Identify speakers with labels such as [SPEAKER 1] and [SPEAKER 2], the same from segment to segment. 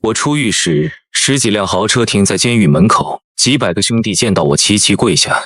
[SPEAKER 1] 我出狱时，10几辆豪车停在监狱门口，几百个兄弟见到我齐齐跪下。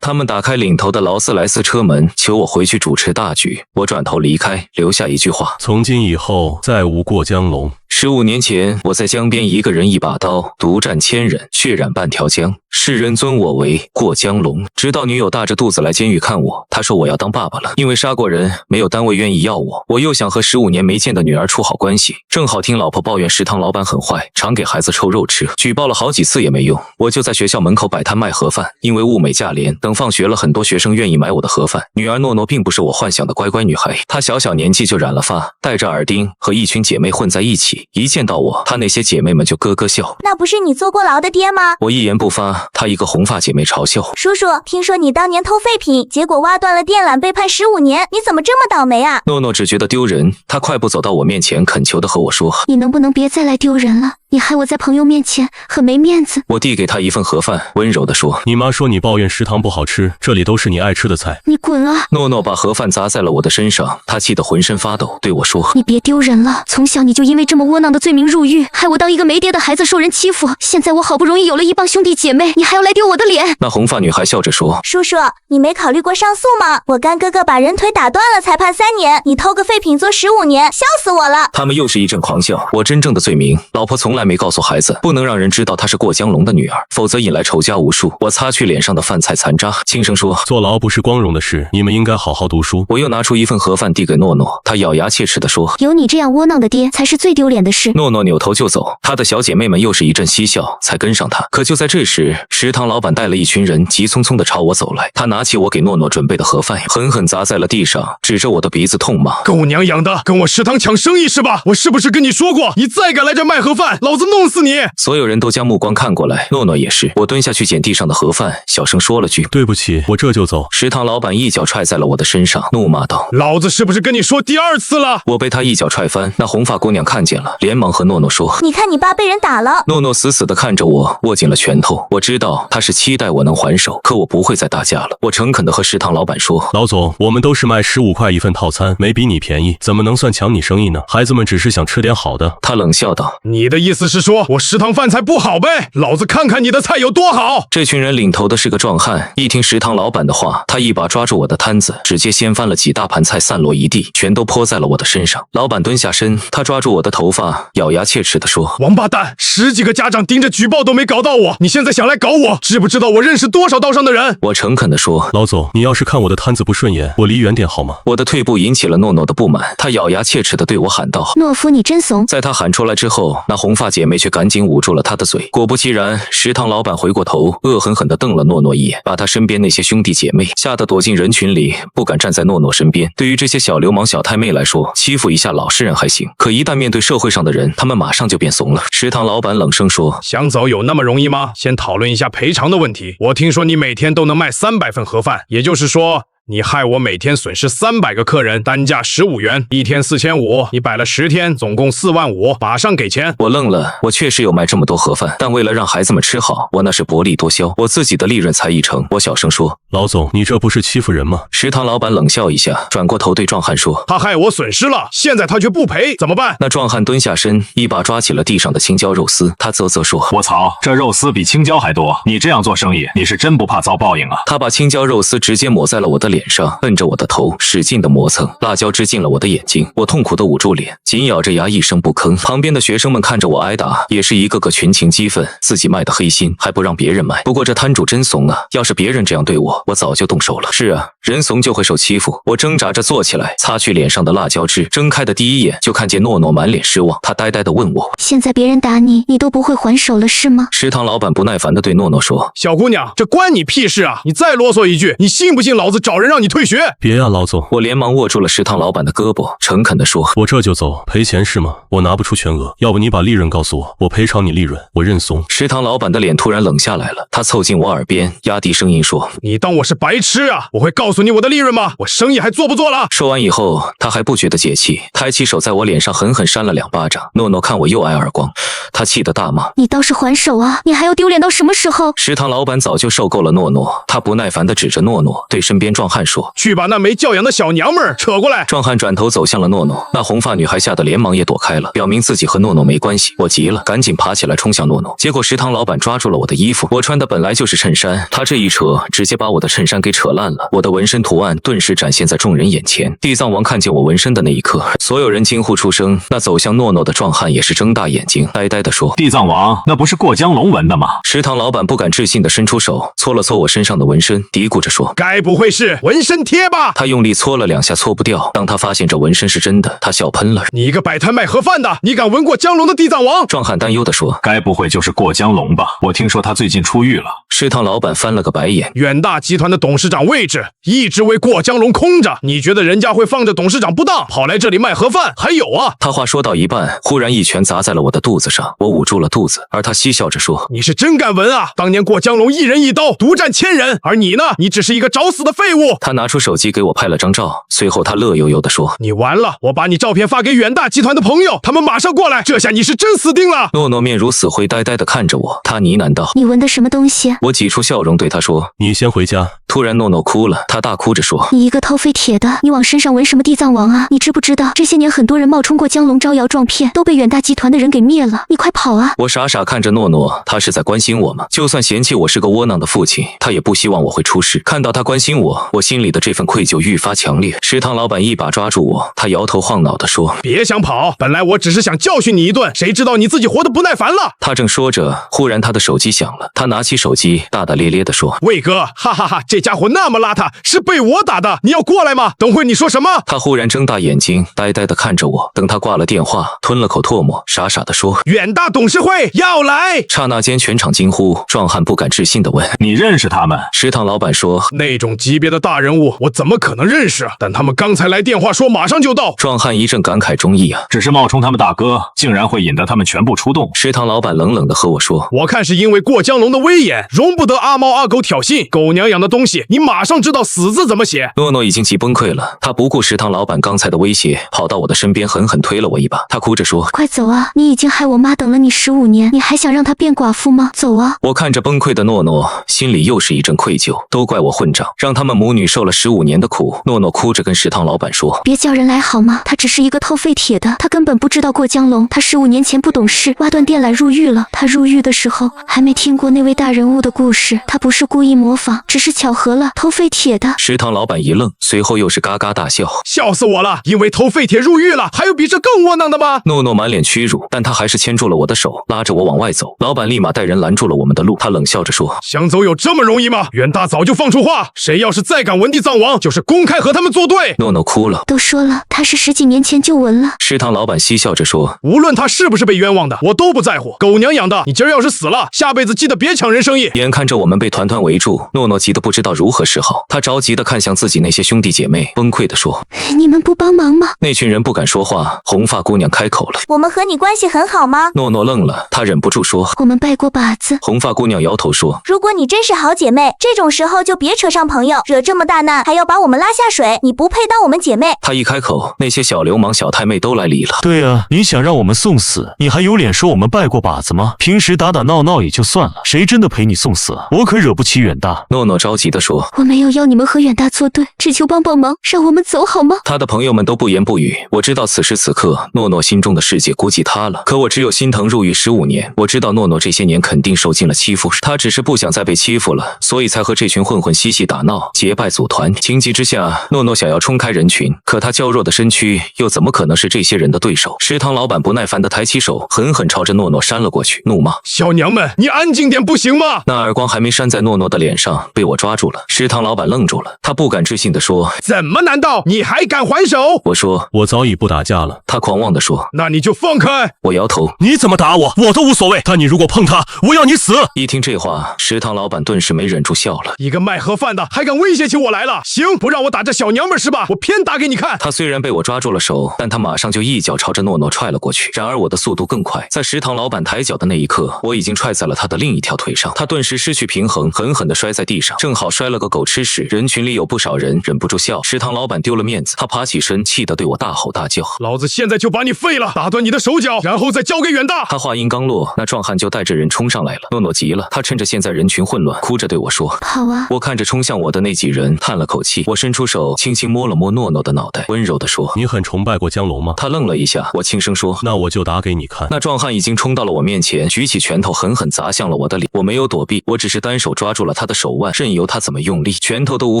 [SPEAKER 1] 他们打开领头的劳斯莱斯车门，求我回去主持大局。我转头离开，留下一句话：
[SPEAKER 2] 从今以后再无过江龙。
[SPEAKER 1] 15年前，我在江边一个人一把刀，独战千人，血染半条江。世人尊我为过江龙，直到女友大着肚子来监狱看我，她说我要当爸爸了，因为杀过人，没有单位愿意要我。我又想和15年没见的女儿处好关系，正好听老婆抱怨食堂老板很坏，常给孩子臭肉吃，举报了好几次也没用。我就在学校门口摆摊卖盒饭，因为物美价廉，等放学了，很多学生愿意买我的盒饭。女儿诺诺并不是我幻想的乖乖女孩，她小小年纪就染了发，戴着耳钉，和一群姐妹混在一起，一见到我，她那些姐妹们就咯咯笑。
[SPEAKER 3] 那不是你坐过牢的爹吗？
[SPEAKER 1] 我一言不发，她一个红发姐妹嘲笑。
[SPEAKER 3] 叔叔，听说你当年偷废品，结果挖断了电缆，被判15年，你怎么这么倒霉啊？
[SPEAKER 1] 诺诺只觉得丢人，她快步走到我面前，恳求地和我说：
[SPEAKER 4] 你能不能别再来丢人了？你害我在朋友面前很没面子。
[SPEAKER 1] 我递给她一份盒饭，温柔地说：
[SPEAKER 2] 你妈说你抱怨食堂不好吃，这里都是你爱吃的菜。
[SPEAKER 4] 你滚啊！
[SPEAKER 1] 诺诺把盒饭砸在了我的身上，她气得浑身发抖，对我说：
[SPEAKER 4] 你别丢人了，从小你就因为这么窝囊的罪名入狱，害我当一个没爹的孩子受人欺负，现在我好不容易有了一帮兄弟姐妹，你还要来丢我的脸。
[SPEAKER 1] 那红发女孩笑着说：
[SPEAKER 3] 叔叔，你没考虑过上诉吗？我干哥哥把人腿打断了才判3年，你偷个废品坐15年，笑死我了。
[SPEAKER 1] 他们又是一阵狂笑。我真正的罪名，老婆从来没告诉孩子，不能让人知道她是过江龙的女儿，否则引来仇家无数。我擦去脸上的饭菜残渣，轻声说：
[SPEAKER 2] 坐牢不是光荣的事，你们应该好好读书。
[SPEAKER 1] 我又拿出一份盒饭递给诺诺，她咬牙切齿地说：
[SPEAKER 4] 有你这样窝囊的爹才是最丢脸的事。
[SPEAKER 1] 诺诺扭头就走，她的小姐妹们又是一阵嬉笑，才跟上她。可就在这时，食堂老板带了一群人急匆匆地朝我走来，他拿起我给诺诺准备的盒饭，狠狠砸在了地上，指着我的鼻子痛骂：
[SPEAKER 5] 狗娘养的，跟我食堂抢生意是吧？我是不是跟你说过，你再敢来这卖盒饭，老子弄死你！
[SPEAKER 1] 所有人都将目光看过来，诺诺也是。我蹲下去捡地上的盒饭，小声说了句：
[SPEAKER 2] 对不起，我这就走。
[SPEAKER 1] 食堂老板一脚踹在了我的身上，怒骂道：
[SPEAKER 5] 老子是不是跟你说第2次了？
[SPEAKER 1] 我被他一脚踹翻，那红发姑娘看见了，连忙和诺诺说：
[SPEAKER 3] 你看你爸被人打了。
[SPEAKER 1] 诺诺死死地看着我，握紧了拳头。我知道他是期待我能还手，可我不会再打架了。我诚恳地和食堂老板说：
[SPEAKER 2] 老总，我们都是卖15块一份套餐，没比你便宜，怎么能算抢你生意呢？孩子们只是想吃点好的。
[SPEAKER 1] 他冷笑道：
[SPEAKER 5] 你的意思是说我食堂饭菜不好呗？老子看看你的菜有多好！
[SPEAKER 1] 这群人领头的是个壮汉，一听食堂老板的话，他一把抓住我的摊子，直接掀翻了几大盘菜，散落一地，全都泼在了我的身上。老板蹲下身，他抓住我的头发，咬牙切齿地说：
[SPEAKER 5] 王八蛋，10几个家长盯着举报都没搞到我，你现在想来搞我，知不知道我认识多少道上的人？
[SPEAKER 1] 我诚恳地说：
[SPEAKER 2] 老总，你要是看我的摊子不顺眼，我离远点好吗？
[SPEAKER 1] 我的退步引起了诺诺的不满，他咬牙切齿地对我喊道：
[SPEAKER 4] 懦夫你真怂！
[SPEAKER 1] 在他喊出来之后，那红发姐妹却赶紧捂住了他的嘴。果不其然，食堂老板回过头，恶狠狠地瞪了诺诺一眼，把他身边那些兄弟姐妹吓得躲进人群里，不敢站在诺诺身边。对于这些小流氓小太妹来说，欺负一下老实人还行，可一旦面对社会上的人，他们马上就变怂了。食堂老板冷声说：
[SPEAKER 5] 想走有那么容易吗？先讨论一下赔偿的问题。我听说你每天都能卖300份盒饭，也就是说你害我每天损失300个客人，单价15元，一天4500，你摆了10天，总共45000，马上给钱。
[SPEAKER 1] 我愣了，我确实有卖这么多盒饭，但为了让孩子们吃好，我那是薄利多销，我自己的利润才1成。我小声说：
[SPEAKER 2] 老总，你这不是欺负人吗？
[SPEAKER 1] 食堂老板冷笑一下，转过头对壮汉说：
[SPEAKER 5] 他害我损失了，现在他却不赔，怎么办？
[SPEAKER 1] 那壮汉蹲下身，一把抓起了地上的青椒肉丝，他啧啧说：
[SPEAKER 6] 我操，这肉丝比青椒还多，你这样做生意，你是真不怕遭报应啊！
[SPEAKER 1] 他把青椒肉丝直接抹在了我的脸上，摁着我的头使劲的磨蹭，辣椒汁进了我的眼睛，我痛苦的捂住脸，紧咬着牙一声不吭。旁边的学生们看着我挨打，也是一个个群情激愤，自己卖的黑心还不让别人卖。不过这摊主真怂啊，要是别人这样对我，我早就动手了。是啊，人怂就会受欺负。我挣扎着坐起来，擦去脸上的辣椒汁，睁开的第一眼就看见诺诺满脸失望，他呆呆地问我：
[SPEAKER 4] 现在别人打你，你都不会还手了是吗？
[SPEAKER 1] 食堂老板不耐烦地对诺诺说：
[SPEAKER 5] 小姑娘，这关你屁事啊！你再啰嗦一句，你信不信老子找人让你退学？
[SPEAKER 2] 别啊，老总！
[SPEAKER 1] 我连忙握住了食堂老板的胳膊，诚恳地说：
[SPEAKER 2] 我这就走，赔钱是吗？我拿不出全额，要不你把利润告诉我，我赔偿你利润，我认怂。
[SPEAKER 1] 食堂老板的脸突然冷下来了，他凑近我耳边，压低声音说：
[SPEAKER 5] 你当我是白痴啊？我会告诉你我的利润吗？我生意还做不做了？
[SPEAKER 1] 说完以后，他还不觉得解气，抬起手在我脸上狠狠扇了2巴掌。诺诺看我又挨耳光，他气得大骂。
[SPEAKER 4] 你倒是还手啊！你还要丢脸到什么时候？
[SPEAKER 1] 食堂老板早就受够了诺诺，他不耐烦地指着诺诺，对身边壮汉说：“
[SPEAKER 5] 去把那没教养的小娘们儿扯过来。”
[SPEAKER 1] 壮汉转头走向了诺诺，那红发女孩吓得连忙也躲开了，表明自己和诺诺没关系。我急了，赶紧爬起来冲向诺诺，结果食堂老板抓住了我的衣服，我穿的本来就是衬衫，他这一扯，直接把我的衬衫给扯烂了，我的纹身图案顿时展现在众人眼前。地藏王看见我纹身的那一刻，所有人惊呼出声。那走向诺诺的壮汉也是睁大眼睛，呆呆地说：“
[SPEAKER 6] 地藏王，那不是过江龙纹的吗？”
[SPEAKER 1] 食堂老板不敢置信地伸出手搓了搓我身上的纹身，嘀咕着说：“
[SPEAKER 5] 该不会是纹身贴吧？”
[SPEAKER 1] 他用力搓了2下，搓不掉。当他发现这纹身是真的，他笑喷了。
[SPEAKER 5] 你一个摆摊卖盒饭的，你敢纹过江龙的地藏王？
[SPEAKER 1] 壮汉担忧地说：“
[SPEAKER 6] 该不会就是过江龙吧？我听说他最近出狱了。”
[SPEAKER 1] 食堂老板翻了个白眼：“
[SPEAKER 5] 远大集团的董事长位置一直为过江龙空着，你觉得人家会放着董事长不当，跑来这里卖盒饭？还有啊！”
[SPEAKER 1] 他话说到一半，忽然一拳砸在了我的肚子上，我捂住了肚子，而他嬉笑着说：“
[SPEAKER 5] 你是真敢纹啊！当年过江龙一人一刀独占1000人，而你呢？你只是一个找死的废物！”
[SPEAKER 1] 他拿出手机给我拍了张照，随后他乐悠悠地说：“
[SPEAKER 5] 你完了，我把你照片发给远大集团的朋友，他们马上过来，这下你是真死定了。”
[SPEAKER 1] 诺诺面如死灰，呆呆地看着我，他呢喃道：“
[SPEAKER 4] 你纹的什么东西？”
[SPEAKER 1] 我挤出笑容对他说：“
[SPEAKER 2] 你先回家。”
[SPEAKER 1] 突然诺诺哭了，他大哭着说：“
[SPEAKER 4] 你一个偷废铁的，你往身上纹什么地藏王啊？你知不知道这些年很多人冒充过江龙招摇撞骗，都被远大集团的人给灭了？你快跑啊！”
[SPEAKER 1] 我傻傻看着诺诺，他是在关心我吗？就算嫌弃我是个窝囊的父亲，他也不希望我会出事。看到他关心我，我心里的这份愧疚愈发强烈。食堂老板一把抓住我，他摇头晃脑地说：“
[SPEAKER 5] 别想跑，本来我只是想教训你一顿，谁知道你自己活得不耐烦了。”
[SPEAKER 1] 他正说着，忽然他的手机响了，他拿起手机，大大咧咧地说：“
[SPEAKER 5] 魏哥，哈哈哈，这家伙那么邋遢，是被我打的，你要过来吗？等会你说什么？”
[SPEAKER 1] 他忽然睁大眼睛，呆呆地看着我。等他挂了电话，吞了口唾沫，傻傻地说：“
[SPEAKER 5] 远大董事会要来。”
[SPEAKER 1] 刹那间，全场惊呼。壮汉不敢置信地问：“
[SPEAKER 6] 你认识他们？”
[SPEAKER 1] 食堂老板说：“
[SPEAKER 5] 那种级别的大人物，我怎么可能认识啊？但他们刚才来电话说马上就到。”
[SPEAKER 1] 壮汉一阵感慨中意啊，
[SPEAKER 6] 只是冒充他们大哥，竟然会引得他们全部出动。
[SPEAKER 1] 食堂老板冷冷地和我说：“
[SPEAKER 5] 我看是因为过江龙的威严，容不得阿猫阿狗挑衅，狗娘养的东西，你马上知道死字怎么写。”
[SPEAKER 1] 诺诺已经急崩溃了，他不顾食堂老板刚才的威胁，跑到我的身边狠狠推了我一把。他哭着说：“
[SPEAKER 4] 快走啊！你已经害我妈等了你15年，你还想让她变寡妇吗？走啊！”
[SPEAKER 1] 我看着崩溃的诺诺，心里又是一阵愧疚，都怪我混账，让他们母女受了15年的苦。诺诺哭着跟食堂老板说：“
[SPEAKER 4] 别叫人来好吗？他只是一个偷废铁的，他根本不知道过江龙。他15年前不懂事，挖断电缆入狱了。他入狱的时候还没听过那位大人物的故事，他不是故意模仿，只是巧合了。偷废铁的。”
[SPEAKER 1] 食堂老板一愣，随后又是嘎嘎大笑：“
[SPEAKER 5] 笑死我了！因为偷废铁入狱了，还有比这更窝囊的吗？”
[SPEAKER 1] 诺诺满脸屈辱，但他还是牵住了我的手，拉着我往外走。老板立马带人拦住了我们的路，他冷笑着说：“
[SPEAKER 5] 想走有这么容易吗？远大早就放出话，谁要是再敢纹地藏王，就是公开和他们作对。”
[SPEAKER 1] 诺诺哭了，
[SPEAKER 4] 都说了，他是10几年前就纹了。
[SPEAKER 1] 食堂老板嬉笑着说：“
[SPEAKER 5] 无论他是不是被冤枉的，我都不在乎。狗娘养的，你今儿要是死了，下辈子记得别抢人生意。”
[SPEAKER 1] 眼看着我们被团团围住，诺诺急得不知道如何是好，他着急地看向自己那些兄弟姐妹，崩溃地说：“
[SPEAKER 4] 你们不帮忙吗？”
[SPEAKER 1] 那群人不敢说话，红发姑娘开口了：“
[SPEAKER 3] 我们和你关系很好吗？”
[SPEAKER 1] 诺诺愣了，她忍不住说：“
[SPEAKER 4] 我们拜过把子。”
[SPEAKER 1] 红发姑娘摇头说：“
[SPEAKER 3] 如果你真是好姐妹，这种时候就别扯上朋友，惹这么大难还要把我们拉下水，你不配当我们姐妹。”
[SPEAKER 1] 她一开口，那些小流氓小太妹都来理了。
[SPEAKER 7] 对啊，你想让我们送死，你还有脸说我们拜过把子吗？平时打打闹闹也就算了，谁真的陪你送死啊？我可惹不起远大。
[SPEAKER 1] 诺诺着急地说：“
[SPEAKER 4] 我没有要你们和远大作对，只求帮帮忙，让我们走好吗？”
[SPEAKER 1] 她的朋友们都不言不语。我知道此时此刻，诺诺心中的世界估计塌了。可我只有心疼入狱15年。我知道诺诺这些年肯定受尽了欺负，她只是不想再被欺负了，所以才和这群混混嬉戏打闹，结拜组团。情急之下，诺诺想要冲开人群，可她娇弱的身躯又怎么可能是这些人的对手？食堂老板不耐烦地抬起手，狠狠朝着诺诺扇了过去，怒骂：“
[SPEAKER 5] 小娘们，你安静点不行吗？”
[SPEAKER 1] 那耳光还没扇在诺诺的脸上，被我抓住了。食堂老板愣住了，他不敢置信地说：“
[SPEAKER 5] 怎么？难道你还敢还手？”
[SPEAKER 1] 我说：“
[SPEAKER 2] 我早已不打架了。”
[SPEAKER 1] 他狂妄地说：“
[SPEAKER 5] 那你就放开！”
[SPEAKER 1] 我摇头：“
[SPEAKER 2] 你怎么打我，我都无所谓，但你如果碰他，我要你死！”
[SPEAKER 1] 一听这话，食堂老板顿时没忍住笑了。
[SPEAKER 5] 一个卖盒饭的还敢威胁起我来了？行，不让我打这小娘们是吧？我偏打给你看！
[SPEAKER 1] 他虽然被我抓住了手，但他马上就一脚朝着诺诺踹了过去。然而我的速度更快，在食堂老板抬脚的那一刻，我已经踹在了他的另一条腿上。他顿时失去平衡，狠狠地摔在地上。正好好摔了个狗吃屎。人群里有不少人忍不住笑，食堂老板丢了面子，他爬起身，气得对我大吼大叫：“
[SPEAKER 5] 老子现在就把你废了，打断你的手脚，然后再交给远大！”
[SPEAKER 1] 他话音刚落，那壮汉就带着人冲上来了。诺诺急了，他趁着现在人群混乱，哭着对我说：“
[SPEAKER 4] 好啊。”
[SPEAKER 1] 我看着冲向我的那几人，叹了口气，我伸出手轻轻摸了摸诺诺的脑袋，温柔地说：“
[SPEAKER 2] 你很崇拜过江龙吗？”
[SPEAKER 1] 他愣了一下，我轻声说：“
[SPEAKER 2] 那我就打给你看。”
[SPEAKER 1] 那壮汉已经冲到了我面前，举起拳头狠狠砸向了我的脸。我没有躲避，我只是单手抓住了他的手腕，任由他怎么用力，拳头都无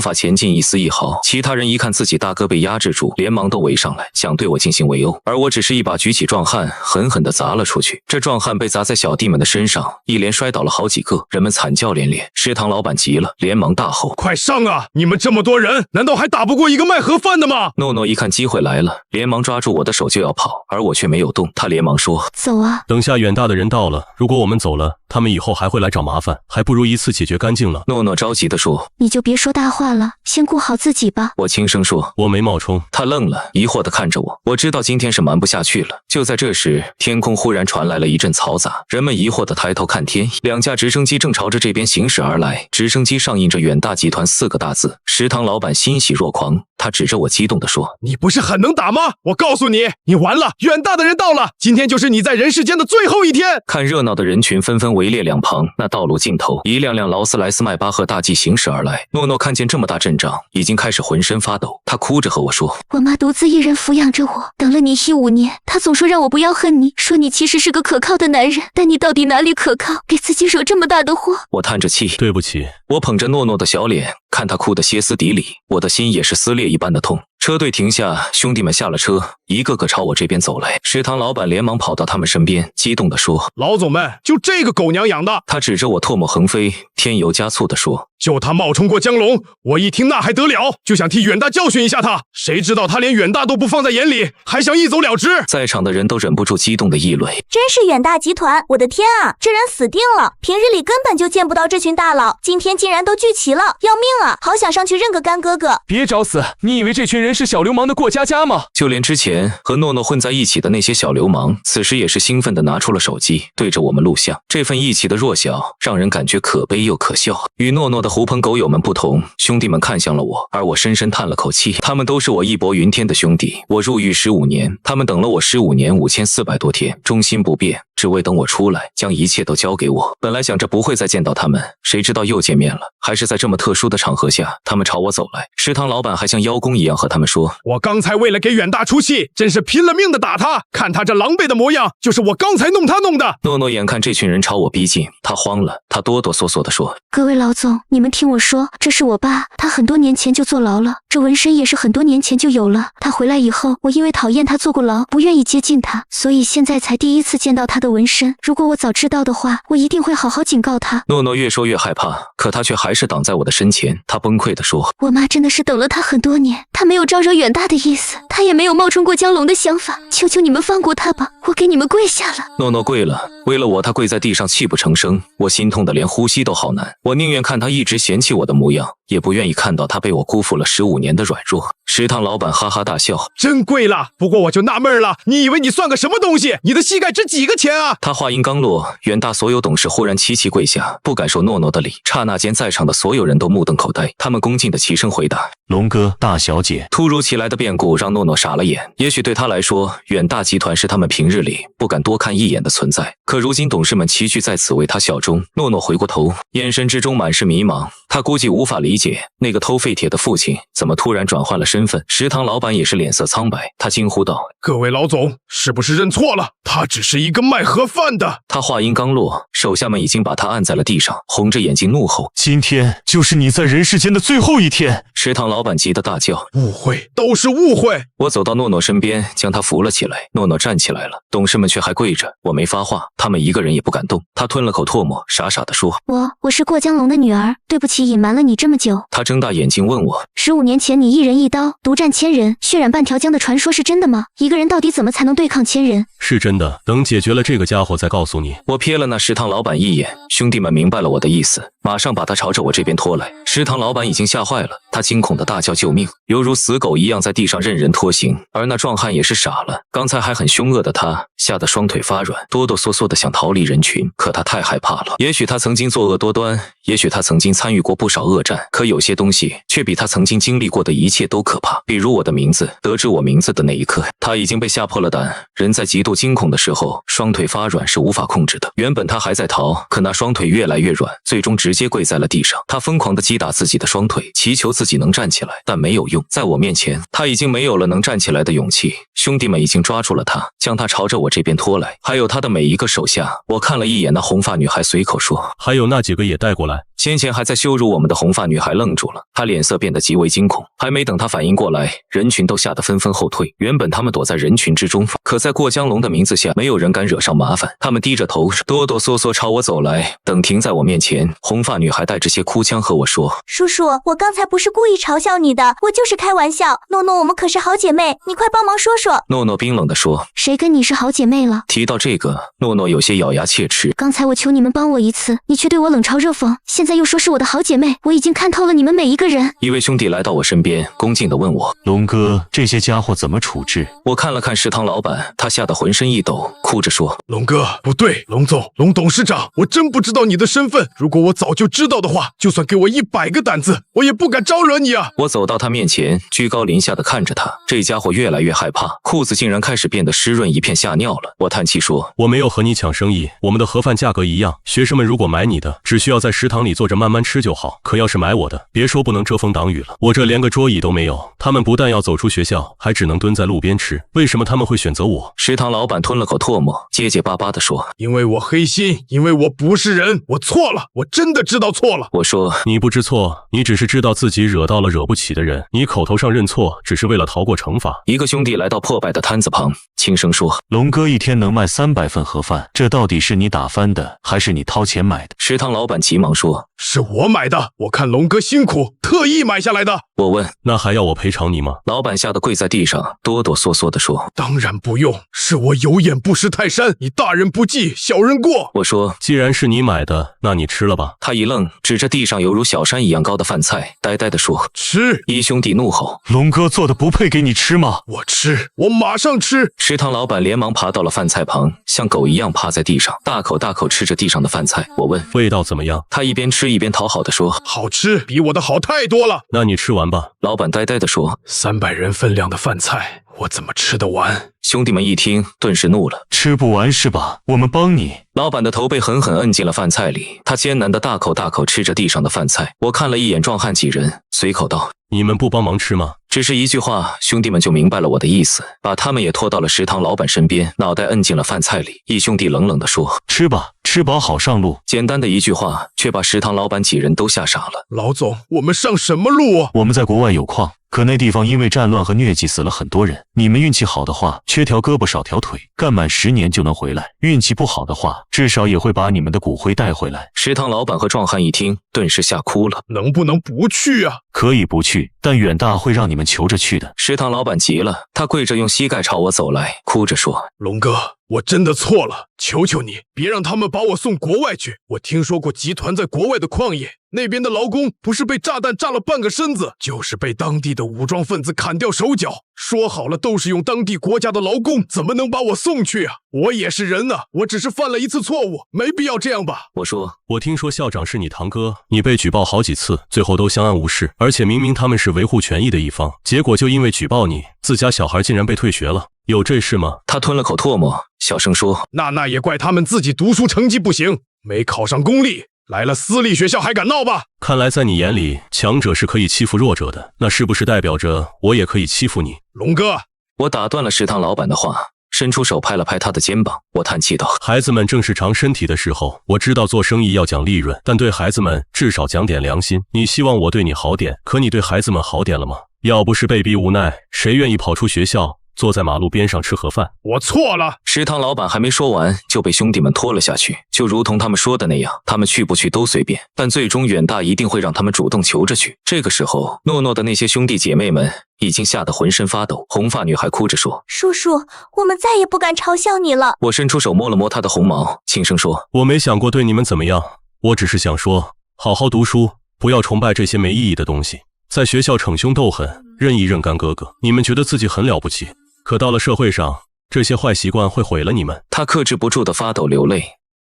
[SPEAKER 1] 法前进一丝一毫。其他人一看自己大哥被压制住，连忙都围上来，想对我进行围殴，而我只是一把举起壮汉，狠狠地砸了出去。这壮汉被砸在小弟们的身上，一连摔倒了好几个，人们惨叫连连。食堂老板急了，连忙大吼：“
[SPEAKER 5] 快上啊！你们这么多人，难道还打不过一个卖盒饭的吗？”
[SPEAKER 1] 诺诺一看机会来了，连忙抓住我的手就要跑，而我却没有动。他连忙说：“
[SPEAKER 4] 走啊！
[SPEAKER 2] 等下远大的人到了，如果我们走了，他们以后还会来找麻烦，还不如一次解决干净了。”
[SPEAKER 1] 诺诺着急地说：“
[SPEAKER 4] 你就别说大话了，先顾好自己吧。”
[SPEAKER 1] 我轻声说：“
[SPEAKER 2] 我没冒充。”
[SPEAKER 1] 他愣了，疑惑地看着我。我知道今天是瞒不下去了。就在这时，天空忽然传来了一阵嘈杂，人们疑惑地抬头看天，两架直升机正朝着这边行驶而来。直升机上印着远大集团4个大字。食堂老板欣喜若狂，他指着我激动地说：“
[SPEAKER 5] 你不是很能打吗？我告诉你，你完了！远大的人到了，今天就是你在人世间的最后一天！”
[SPEAKER 1] 看热闹的人群纷纷围列两旁，那道路尽头，一辆辆劳斯莱斯迈巴赫大 G 行驶而来。诺诺看见这么大阵仗，已经开始浑身发抖，他哭着和我说：“
[SPEAKER 4] 我妈独自一人抚养着我，等了你15年，她总说让我不要恨你，说你其实是个可靠的男人，但你到底哪里可靠？给自己惹这么大的祸。”
[SPEAKER 1] 我叹着气：“
[SPEAKER 2] 对不起。”
[SPEAKER 1] 我捧着诺诺的小脸，看他哭得歇斯底里，我的心也是撕裂一般的痛。车队停下，兄弟们下了车，一个个朝我这边走来。食堂老板连忙跑到他们身边，激动地说：“
[SPEAKER 5] 老总们，就这个狗娘养的！”
[SPEAKER 1] 他指着我唾沫横飞，添油加醋地说：“
[SPEAKER 5] 就他冒充过江龙，我一听那还得了，就想替远大教训一下他。谁知道他连远大都不放在眼里，还想一走了之。”
[SPEAKER 1] 在场的人都忍不住激动地议论：“
[SPEAKER 3] 真是远大集团！我的天啊，这人死定了！平日里根本就见不到这群大佬，今天竟然都聚齐了，要命啊！好想上去认个干哥哥！”
[SPEAKER 8] 别找死！你以为这群人是小流氓的过家家吗？
[SPEAKER 1] 就连之前和诺诺混在一起的那些小流氓，此时也是兴奋地拿出了手机，对着我们录像。这份义气的弱小，让人感觉可悲又可笑。与诺诺的狐朋狗友们不同，兄弟们看向了我，而我深深叹了口气。他们都是我义薄云天的兄弟。我入狱15年，他们等了我15年5400多天，忠心不变，只为等我出来，将一切都交给我。本来想着不会再见到他们，谁知道又见面了，还是在这么特殊的场合下，他们朝我走来。食堂老板还像邀功一样和他们说：“
[SPEAKER 5] 我刚才为了给远大出气，真是拼了命的打他，看他这狼狈的模样，就是我刚才弄他弄的。”
[SPEAKER 1] 诺诺眼看这群人朝我逼近，他慌了，他哆哆嗦嗦地说：“
[SPEAKER 4] 各位老总，你们听我说，这是我爸，他很多年前就坐牢了，这纹身也是很多年前就有了。他回来以后，我因为讨厌他坐过牢，不愿意接近他，所以现在才第一次见到他的纹身。如果我早知道的话，我一定会好好警告他。”
[SPEAKER 1] 诺诺越说越害怕，可他却还是挡在我的身前。他崩溃地说：“
[SPEAKER 4] 我妈真的是等了他很多年，他没有招惹远大的意思，他也没有冒充过江龙的想法，求求你们放过他吧，我给你们跪下了。”
[SPEAKER 1] 诺诺跪了，为了我，他跪在地上泣不成声。我心痛的连呼吸都好难，我宁愿看他一直嫌弃我的模样，也不愿意看到他被我辜负了15年的软弱。食堂老板哈哈大笑：“
[SPEAKER 5] 真贵了，不过我就纳闷了，你以为你算个什么东西？你的膝盖值几个钱啊？”
[SPEAKER 1] 他话音刚落，远大所有董事忽然齐齐跪下，不敢受诺诺的礼。刹那间，在场的所有人都目瞪口呆，他们恭敬的齐声回答：“
[SPEAKER 7] 龙哥，大小姐。”
[SPEAKER 1] 突如其来的变故让诺诺傻了眼。也许对他来说，远大集团是他们平日里不敢多看一眼的存在，可如今董事们齐聚在此为他效忠。诺诺回过头，眼神之中满是迷茫，他估计无法理解那个偷废铁的父亲怎么突然转换了身份。食堂老板也是脸色苍白，他惊呼道：“
[SPEAKER 5] 各位老总，是不是认错了？他只是一个卖盒饭的。”
[SPEAKER 1] 他话音刚落，手下们已经把他按在了地上，红着眼睛怒吼：“
[SPEAKER 7] 今天就是你在人世间的最后一天！”
[SPEAKER 1] 食堂老板急得大叫：“
[SPEAKER 5] 误会，都是误会！”
[SPEAKER 1] 我走到诺诺身边，将他扶了起来。诺诺站起来了，董事们却还跪着。我没发话，他们一个人也不敢动。他吞了口唾沫，傻傻地说：“
[SPEAKER 4] 我是过江龙的女儿，对不起，隐瞒了你这么久。”
[SPEAKER 1] 他睁大眼睛问我
[SPEAKER 4] ：15年前你一人一刀独占1000人，血染半条江的传说是真的吗？一个人到底怎么才能对抗1000人？
[SPEAKER 2] 是真的，等解决了这个家伙再告诉你。
[SPEAKER 1] 我瞥了那食堂老板一眼，兄弟们明白了我的意思，马上把他朝着我这边拖来。食堂老板已经吓坏了，他惊恐的大叫救命，犹如死狗一样在地上任人拖行。而那壮汉也是傻了，刚才还很凶恶的他，吓得双腿发软，哆哆嗦嗦的想逃离人群，可他太害怕了。也许他曾经作恶多端，也许他曾经参与过不少恶战，可有些东西却比他曾经经历过的一切都可怕。比如我的名字，得知我名字的那一刻，他已经被吓破了胆。人在极度惊恐的时候，双腿发软是无法控制的。原本他还在逃，可那双腿越来越软，最终直接跪在了地上。他疯狂地击打自己的双腿，祈求自己能站起来，但没有用。在我面前，他已经没有了能站起来的勇气。兄弟们已经抓住了他，将他朝着我这边拖来，还有他的每一个手下。我看了一眼那红发女孩，随口说：“
[SPEAKER 2] 还有那几个也带过来。”
[SPEAKER 1] 先前还在羞辱我们的红发女孩愣住了，她脸色变得极为惊恐。还没等她反应过来，人群都吓得纷纷后退。原本他们躲在人群之中，可在过江龙的名字下，没有人敢惹上麻烦。他们低着头，哆哆嗦嗦朝我走来。等停在我面前，红发女孩带着些哭腔和我说：“
[SPEAKER 3] 叔叔，我刚才不是故意嘲笑你的，我就是开玩笑。诺诺，我们可是好姐妹，你快帮忙说说。”
[SPEAKER 1] 诺诺冰冷地说：“
[SPEAKER 4] 谁跟你是好姐妹了？”
[SPEAKER 1] 提到这个，诺诺有些咬牙切齿。
[SPEAKER 4] 刚才我求你们帮我一次，你却对我冷嘲热讽，现在又说是我的好姐妹，我已经看透了你们每一个人。
[SPEAKER 1] 一位兄弟来到我身边，恭敬地问我：“
[SPEAKER 7] 龙哥，这些家伙怎么处置？”
[SPEAKER 1] 我看了看食堂老板，他吓得浑身一抖，哭着说：“
[SPEAKER 5] 龙哥，不对，龙总，龙董事长，我真不知道你的身份。如果我早就知道的话，就算给我100个胆子，我也不敢招惹你啊！”
[SPEAKER 1] 我走到他面前，居高临下地看着他。这家伙越来越害怕，裤子竟然开始变得湿润一片，吓尿了。我叹气说：“
[SPEAKER 2] 我没有和你抢生意，我们的盒饭价格一样。学生们如果买你的，只需要在食堂里坐着慢慢吃就好。可要是买我的，别说不能遮风挡雨了，我这连个桌椅都没有。他们不但要走出学校，还只能蹲在路边吃。为什么他们会选择我？”
[SPEAKER 1] 食堂老板吞了口唾沫，结结巴巴地说：“
[SPEAKER 5] 因为我黑心，因为我不是人，我错了，我真的知道错了。”
[SPEAKER 1] 我说：“
[SPEAKER 2] 你不知错，你只是知道自己惹到了惹不起的人。你口头上认错，只是为了逃过惩罚。”
[SPEAKER 1] 一个兄弟来到破败的摊子旁，轻声说：“
[SPEAKER 7] 龙哥一天能卖300份盒饭，这到底是你打翻的，还是你掏钱买的？”
[SPEAKER 1] 食堂老板急忙说：“
[SPEAKER 5] 是我买的，我看龙哥辛苦，特意买下来的。”
[SPEAKER 1] 我问：“
[SPEAKER 2] 那还要我赔偿你吗？”
[SPEAKER 1] 老板吓得跪在地上，哆哆嗦嗦地说：“
[SPEAKER 5] 当然不用，是我有眼不识泰山，你大人不计小人过。”
[SPEAKER 1] 我说：“
[SPEAKER 2] 既然是你买的，那你吃了吧。”
[SPEAKER 1] 他一愣，指着地上犹如小山一样高的饭菜，呆呆地说：“
[SPEAKER 5] 吃！”
[SPEAKER 1] 一兄弟怒吼：“
[SPEAKER 7] 龙哥做的不配给你吃吗？”
[SPEAKER 5] 我吃，我马上吃！
[SPEAKER 1] 食堂老板连忙爬到了饭菜旁，像狗一样趴在地上，大口大口吃着地上的饭菜。我问：“
[SPEAKER 2] 味道怎么样？”
[SPEAKER 1] 他一边吃一边讨好地说：“
[SPEAKER 5] 好吃，比我的好太多了。”
[SPEAKER 2] 那你吃完吧。
[SPEAKER 1] 老板呆呆地说
[SPEAKER 5] ：“300人分量的饭菜，我怎么吃得完？”
[SPEAKER 1] 兄弟们一听，顿时怒了：“
[SPEAKER 7] 吃不完是吧？我们帮你。”
[SPEAKER 1] 老板的头被狠狠摁进了饭菜里，他艰难地大口大口吃着地上的饭菜。我看了一眼壮汉几人，随口道：“
[SPEAKER 2] 你们不帮忙吃吗？”
[SPEAKER 1] 只是一句话，兄弟们就明白了我的意思，把他们也拖到了食堂老板身边，脑袋摁进了饭菜里。一兄弟冷冷地说：“
[SPEAKER 7] 吃吧，吃饱好上路。”
[SPEAKER 1] 简单的一句话，却把食堂老板几人都吓傻了。
[SPEAKER 5] 老总，我们上什么路啊？
[SPEAKER 7] 我们在国外有矿，可那地方因为战乱和疟疾死了很多人。你们运气好的话，缺条胳膊少条腿，干满10年就能回来；运气不好的话，至少也会把你们的骨灰带回来。
[SPEAKER 1] 食堂老板和壮汉一听，顿时吓哭了。
[SPEAKER 5] 能不能不去啊？
[SPEAKER 7] 可以不去，但远大会让你们求着去的。
[SPEAKER 1] 食堂老板急了，他跪着用膝盖朝我走来，哭着说：“
[SPEAKER 5] 龙哥，我真的错了，求求你，别让他们把我送国外去。我听说过集团在国外的矿业，那边的劳工不是被炸弹炸了半个身子，就是被当地的武装分子砍掉手脚。说好了都是用当地国家的劳工，怎么能把我送去啊？我也是人啊，我只是犯了一次错误，没必要这样吧。”
[SPEAKER 1] 我说：“
[SPEAKER 2] 我听说校长是你堂哥，你被举报好几次，最后都相安无事，而且明明他们是维护权益的一方，结果就因为举报你，自家小孩竟然被退学了，有这事吗？”
[SPEAKER 1] 他吞了口唾沫，小声说：“
[SPEAKER 5] 那也怪他们自己读书成绩不行，没考上公立，来了私立学校还敢闹吧？”
[SPEAKER 2] 看来在你眼里，强者是可以欺负弱者的，那是不是代表着我也可以欺负你？
[SPEAKER 5] 龙哥，
[SPEAKER 1] 我打断了食堂老板的话，伸出手拍了拍他的肩膀，我叹气道：“
[SPEAKER 2] 孩子们正是长身体的时候，我知道做生意要讲利润，但对孩子们至少讲点良心。你希望我对你好点，可你对孩子们好点了吗？要不是被逼无奈，谁愿意跑出学校坐在马路边上吃盒饭？”
[SPEAKER 5] 我错了。
[SPEAKER 1] 食堂老板还没说完，就被兄弟们拖了下去。就如同他们说的那样，他们去不去都随便，但最终远大一定会让他们主动求着去。这个时候，诺诺的那些兄弟姐妹们已经吓得浑身发抖。红发女孩哭着说：“
[SPEAKER 3] 叔叔，我们再也不敢嘲笑你了。”
[SPEAKER 1] 我伸出手摸了摸她的红毛，轻声说：“
[SPEAKER 2] 我没想过对你们怎么样，我只是想说，好好读书，不要崇拜这些没意义的东西。在学校逞凶斗狠，任意认干哥哥，你们觉得自己很了不起，可到了社会上，这些坏习惯会毁了你们。”她
[SPEAKER 1] 克制不住的发抖流泪。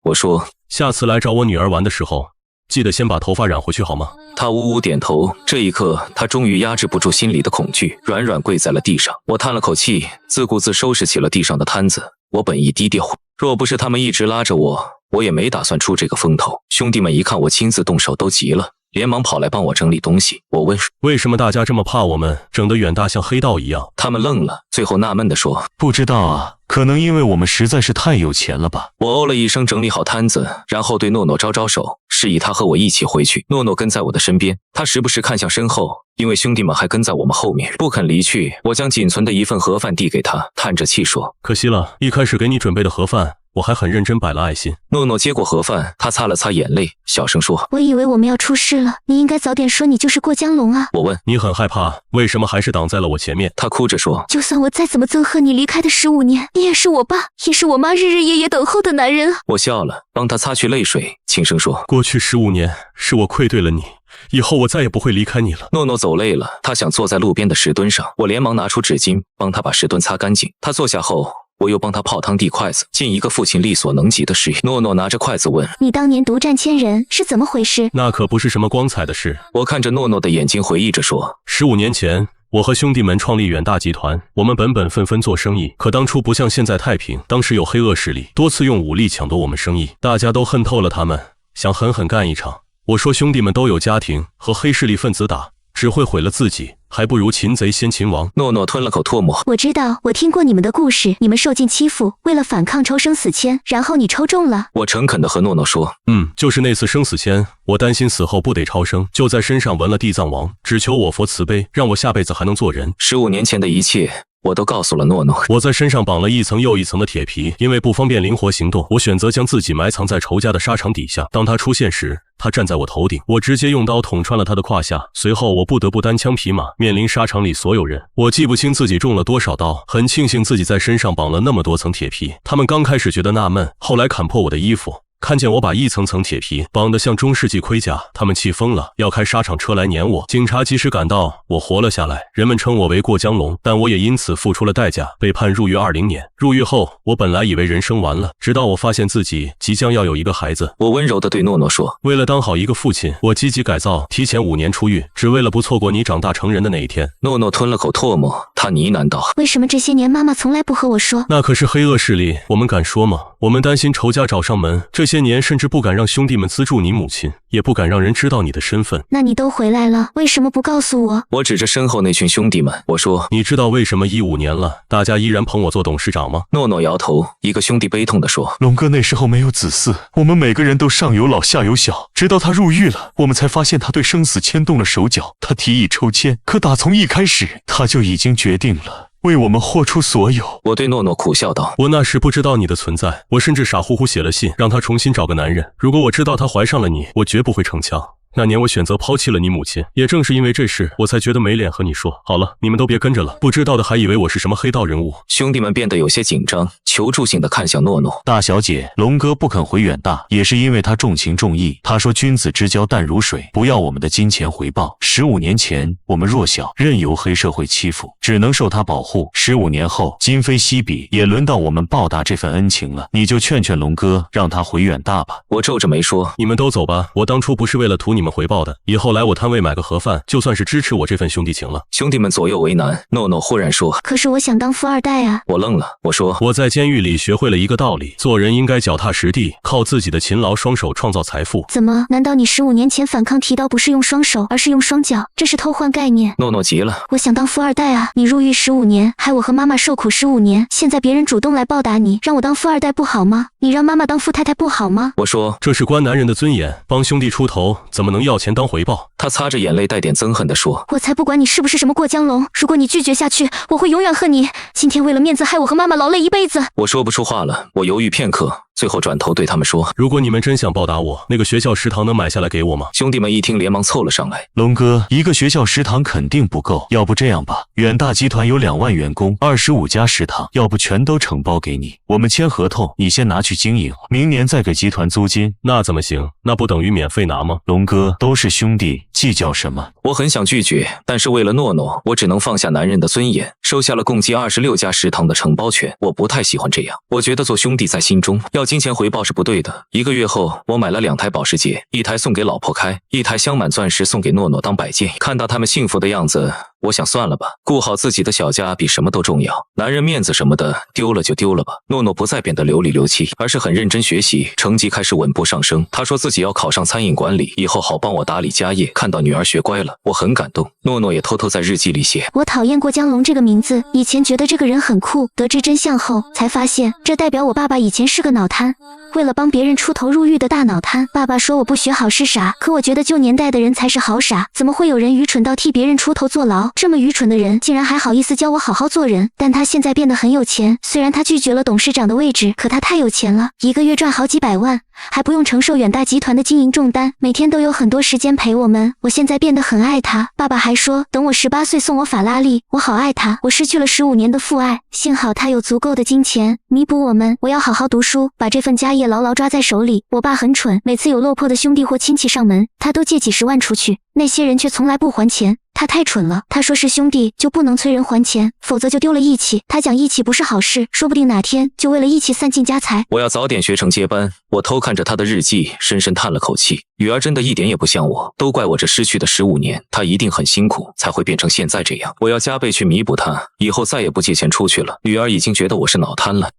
[SPEAKER 1] 我说：“
[SPEAKER 2] 下次来找我女儿玩的时候，记得先把头发染回去好吗？
[SPEAKER 1] 他呜呜点头。这一刻，他终于压制不住心里的恐惧，软软跪在了地上。我叹了口气，自顾自收拾起了地上的摊子。我本意低调，若不是他们一直拉着我也没打算出这个风头。兄弟们一看我亲自动手，都急了，连忙跑来帮我整理东西。我问
[SPEAKER 2] 为什么大家这么怕我们，整得远大像黑道一样？
[SPEAKER 1] 他们愣了，最后纳闷地说：“
[SPEAKER 7] 不知道啊，可能因为我们实在是太有钱了吧。”
[SPEAKER 1] 我哦了一声，整理好摊子，然后对诺诺招招手，示意他和我一起回去。诺诺跟在我的身边，他时不时看向身后，因为兄弟们还跟在我们后面，不肯离去。我将仅存的一份盒饭递给他，叹着气说：“
[SPEAKER 2] 可惜了，一开始给你准备的盒饭，我还很认真摆了爱心。”
[SPEAKER 1] 诺诺接过盒饭，他擦了擦眼泪，小声说：“
[SPEAKER 4] 我以为我们要出事了，你应该早点说你就是过江龙啊。”
[SPEAKER 1] 我问：“
[SPEAKER 2] 你很害怕，为什么还是挡在了我前面？”
[SPEAKER 1] 他哭着说：“
[SPEAKER 4] 就算我再怎么憎恨你离开的15年，你也是我爸，也是我妈日日夜夜等候的男人啊。”
[SPEAKER 1] 我笑了，帮他擦去泪水，轻声说：“
[SPEAKER 2] 过去15年是我愧对了你，以后我再也不会离开你了。”
[SPEAKER 1] 诺诺走累了，他想坐在路边的石墩上，我连忙拿出纸巾帮他把石墩擦干净。他坐下后，我又帮他泡汤递筷子，尽一个父亲力所能及的事。诺诺拿着筷子问：“
[SPEAKER 4] 你当年独占千人是怎么回事？”
[SPEAKER 2] 那可不是什么光彩的事。
[SPEAKER 1] 我看着诺诺的眼睛，回忆着说
[SPEAKER 2] ：“15年前，我和兄弟们创立远大集团，我们本纷纷做生意，可当初不像现在太平，当时有黑恶势力多次用武力抢夺我们生意，大家都恨透了他们，想狠狠干一场。我说兄弟们都有家庭，和黑势力分子打，只会毁了自己，还不如擒贼先擒王。”
[SPEAKER 1] 诺诺吞了口唾沫。
[SPEAKER 4] 我知道，我听过你们的故事，你们受尽欺负，为了反抗抽生死签，然后你抽中了。
[SPEAKER 1] 我诚恳地和诺诺说：“
[SPEAKER 2] 就是那次生死签，我担心死后不得超生，就在身上纹了地藏王，只求我佛慈悲，让我下辈子还能做人。
[SPEAKER 1] ”15年前的一切我都告诉了诺诺。
[SPEAKER 2] 我在身上绑了一层又一层的铁皮，因为不方便灵活行动，我选择将自己埋藏在仇家的沙场底下。当他出现时，他站在我头顶，我直接用刀捅穿了他的胯下，随后我不得不单枪匹马面临沙场里所有人。我记不清自己中了多少刀，很庆幸自己在身上绑了那么多层铁皮。他们刚开始觉得纳闷，后来砍破我的衣服，看见我把一层层铁皮绑得像中世纪盔甲，他们气疯了，要开沙场车来撵我。警察及时赶到，我活了下来，人们称我为过江龙，但我也因此付出了代价，被判入狱20年。入狱后，我本来以为人生完了，直到我发现自己即将要有一个孩子。
[SPEAKER 1] 我温柔地对诺诺说：“
[SPEAKER 2] 为了当好一个父亲，我积极改造，提前5年出狱，只为了不错过你长大成人的那一天。”
[SPEAKER 1] 诺诺吞了口唾沫，他呢喃道：“
[SPEAKER 4] 为什么这些年妈妈从来不和我说？”
[SPEAKER 2] 那可是黑恶势力，我们敢说吗？我们担心仇家找上门，这些年甚至不敢让兄弟们资助你母亲，也不敢让人知道你的身份。
[SPEAKER 4] 那你都回来了，为什么不告诉我？
[SPEAKER 1] 我指着身后那群兄弟们，我说：“
[SPEAKER 2] 你知道为什么15年了，大家依然捧我做董事长吗？”
[SPEAKER 1] 诺诺摇头，一个兄弟悲痛地说：“
[SPEAKER 7] 龙哥那时候没有子嗣，我们每个人都上有老下有小，直到他入狱了，我们才发现他对生死签动了手脚。他提议抽签，可打从一开始他就已经决定了为我们豁出所有。”
[SPEAKER 1] 我对诺诺苦笑道：“
[SPEAKER 2] 我那时不知道你的存在，我甚至傻乎乎写了信，让他重新找个男人。如果我知道他怀上了你，我绝不会逞强。那年我选择抛弃了你母亲，也正是因为这事，我才觉得没脸和你说。好了，你们都别跟着了，不知道的还以为我是什么黑道人物。”
[SPEAKER 1] 兄弟们变得有些紧张，求助性地看向诺诺。
[SPEAKER 7] 大小姐，龙哥不肯回远大，也是因为他重情重义。他说君子之交淡如水，不要我们的金钱回报。15年前我们弱小，任由黑社会欺负，只能受他保护。15年后今非昔比，也轮到我们报答这份恩情了。你就劝劝龙哥，让他回远大吧。
[SPEAKER 1] 我皱着眉说：“
[SPEAKER 2] 你们都走吧，我当初不是为了图你们回报的，以后来我摊位买个盒饭，就算是支持我这份兄弟情了。”
[SPEAKER 1] 兄弟们左右为难。诺诺忽然说：“
[SPEAKER 4] 可是我想当富二代啊！”
[SPEAKER 1] 我愣了，我说：“
[SPEAKER 2] 我在监狱里学会了一个道理，做人应该脚踏实地，靠自己的勤劳双手创造财富。”
[SPEAKER 4] 怎么？难道你15年前反抗提刀不是用双手，而是用双脚？这是偷换概念。
[SPEAKER 1] 诺诺急了：“
[SPEAKER 4] 我想当富二代啊！你入狱15年，害我和妈妈受苦15年，现在别人主动来报答你，让我当富二代不好吗？你让妈妈当富太太不好吗？”
[SPEAKER 1] 我说：“
[SPEAKER 2] 这是关男人的尊严，帮兄弟出头，怎么能要钱当回报？”
[SPEAKER 1] 他擦着眼泪，带点憎恨地说：“
[SPEAKER 4] 我才不管你是不是什么过江龙，如果你拒绝下去，我会永远恨你。今天为了面子害我和妈妈劳累一辈子。”
[SPEAKER 1] 我说不出话了，我犹豫片刻，最后转头对他们说：“
[SPEAKER 2] 如果你们真想报答我，那个学校食堂能买下来给我吗？”
[SPEAKER 1] 兄弟们一听，连忙凑了上来。
[SPEAKER 7] 龙哥，一个学校食堂肯定不够，要不这样吧，远大集团有2万员工，25家食堂，要不全都承包给你，我们签合同，你先拿去经营，明年再给集团租金。
[SPEAKER 2] 那怎么行？那不等于免费拿吗？
[SPEAKER 7] 龙哥，都是兄弟，计较什么？
[SPEAKER 1] 我很想拒绝，但是为了诺诺，我只能放下男人的尊严，收下了共计26家食堂的承包权。我不太喜欢这样，我觉得做兄弟在心中要金钱回报是不对的。1个月后，我买了2台保时捷，1台送给老婆开，1台镶满钻石送给诺诺当摆件。看到他们幸福的样子，我想算了吧，顾好自己的小家比什么都重要。男人面子什么的，丢了就丢了吧。诺诺不再变得流里流气，而是很认真学习，成绩开始稳步上升。他说自己要考上餐饮管理，以后好帮我打理家业。看到女儿学乖了，我很感动。诺诺也偷偷在日记里写：
[SPEAKER 4] 我讨厌过江龙这个名字，以前觉得这个人很酷，得知真相后才发现，这代表我爸爸以前是个脑瘫，为了帮别人出头入狱的大脑瘫。爸爸说我不学好是傻，可我觉得旧年代的人才是好傻，怎么会有人愚蠢到替别人出头坐牢？这么愚蠢的人竟然还好意思教我好好做人。但他现在变得很有钱，虽然他拒绝了董事长的位置，可他太有钱了，1个月赚好几百万，还不用承受远大集团的经营重担，每天都有很多时间陪我们。我现在变得很爱他。爸爸还说等我18岁送我法拉利，我好爱他。我失去了15年的父爱，幸好他有足够的金钱弥补我们。我要好好读书，把这份家业牢牢抓在手里。我爸很蠢，每次有落魄的兄弟或亲戚上门，他都借几10万出去，那些人却从来不还钱。他太蠢了，他说是兄弟就不能催人还钱，否则就丢了义气。他讲义气不是好事，说不定哪天就为了义气散尽家财。
[SPEAKER 1] 我要早点学成接班。我偷看着他的日记，深深叹了口气。雨儿真的一点也不像我，都怪我这失去的15年，他一定很辛苦才会变成现在这样。我要加倍去弥补他，以后再也不借钱出去了。雨儿已经觉得我是脑瘫了。